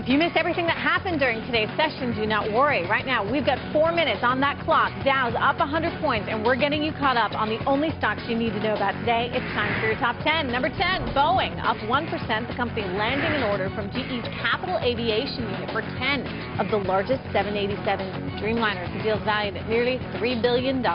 If you missed everything that happened during today's session, do not worry. Right now, we've got 4 minutes on that clock. Dow's up 100 points, and we're getting you caught up on the only stocks you need to know about today. It's time for your top 10. Number 10, Boeing, up 1%. The company landing an order from GE's Capital Aviation unit for 10 of the largest 787 Dreamliners. The deal's valued at nearly $3 billion.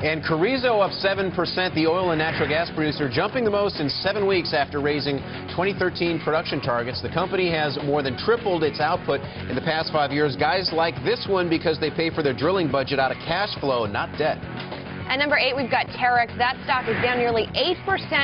And Carrizo up 7%, the oil and natural gas producer jumping the most in 7 weeks after raising 2013 production targets. The company has more than tripled its output in the past 5 years. Guys like this one because they pay for their drilling budget out of cash flow, not debt. At number 8, we've got Terex. That stock is down nearly 8%.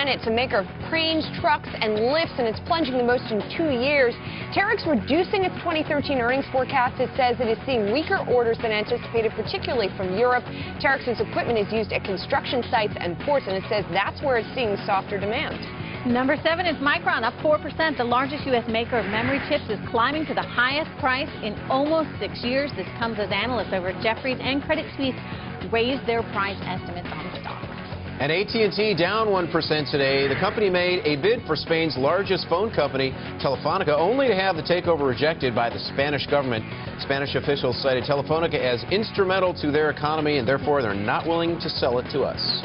It's a maker of cranes, trucks, and lifts, and it's plunging the most in 2 years. Terex reducing its 2013 earnings forecast. It says it is seeing weaker orders than anticipated, particularly from Europe. Terex's equipment is used at construction sites and ports, and it says that's where it's seeing softer demand. Number 7 is Micron, up 4%. The largest U.S. maker of memory chips is climbing to the highest price in almost 6 years. This comes as analysts over at Jefferies and Credit Suisse raised their price estimates on the stock. And AT&T down 1% today. The company made a bid for Spain's largest phone company, Telefonica, only to have the takeover rejected by the Spanish government. Spanish officials cited Telefonica as instrumental to their economy, and therefore they're not willing to sell it to us.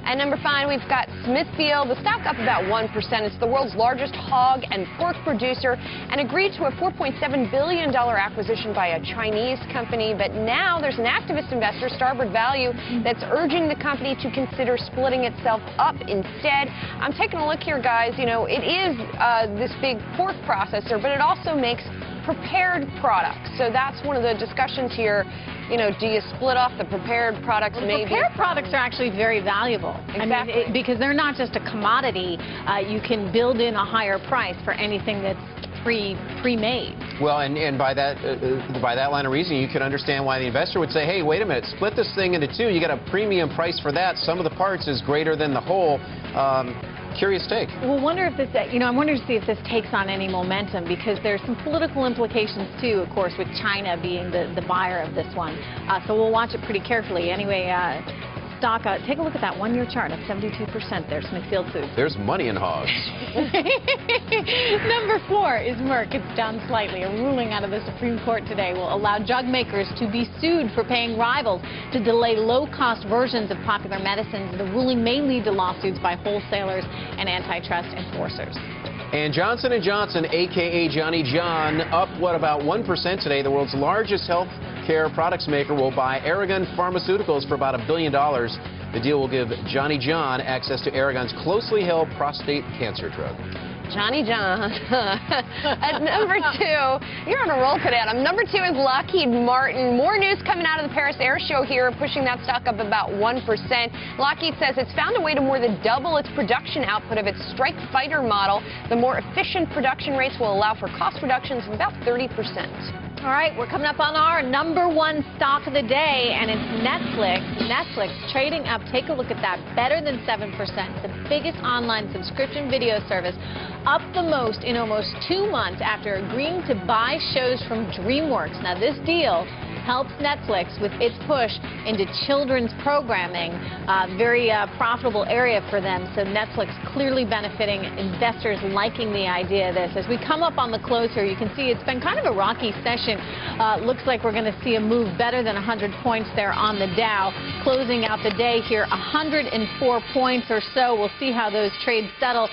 At number 5, we've got Smithfield. The stock up about 1%. It's the world's largest hog and pork producer and agreed to a $4.7 billion acquisition by a Chinese company. But now there's an activist investor, Starboard Value, that's urging the company to consider splitting itself up instead. I'm taking a look here, guys. You know, it is this big pork processor, but it also makes prepared products. So that's one of the discussions here. You know, do you split off the prepared products? Well, maybe prepared products are actually very valuable. Exactly. I mean, because they're not just a commodity. You can build in a higher price for anything that's pre-made. Well, and by that line of reasoning, you can understand why the investor would say, hey, wait a minute, split this thing into two. You get a premium price for that. Some of the parts is greater than the whole. Curious take. We'll wonder if this, I wonder to see if this takes on any momentum, because there's some political implications too, of course, with China being the buyer of this one. So we'll watch it pretty carefully. Anyway, stock, take a look at that 1-year chart of 72% there, Smithfield Foods. There's money in hogs. Number 4 is Merck. It's down slightly. A ruling out of the Supreme Court today will allow drug makers to be sued for paying rivals to delay low-cost versions of popular medicines. The ruling may lead to lawsuits by wholesalers and antitrust enforcers. And Johnson and Johnson, a.k.a. Johnny John, up, about 1% today. The world's largest health care products maker will buy Aragon Pharmaceuticals for about $1 billion. The deal will give Johnny John access to Aragon's closely held prostate cancer drug. Johnny John. At number 2, you're on a roll today, Adam. Number 2 is Lockheed Martin. More news coming out of the Paris Air Show here, pushing that stock up about 1%. Lockheed says it's found a way to more than double its production output of its strike fighter model. The more efficient production rates will allow for cost reductions of about 30%. All right, we're coming up on our number 1 stock of the day, and it's Netflix. Netflix trading up. Take a look at that. Better than 7%. The biggest online subscription video service, up the most in almost 2 months after agreeing to buy shows from DreamWorks. Now, this deal helps Netflix with its push into children's programming, very profitable area for them. So Netflix clearly benefiting, investors liking the idea of this. As we come up on the close here, you can see it's been kind of a rocky session. Looks like we're going to see a move better than 100 points there on the Dow. Closing out the day here, 104 points or so. We'll see how those trades settle.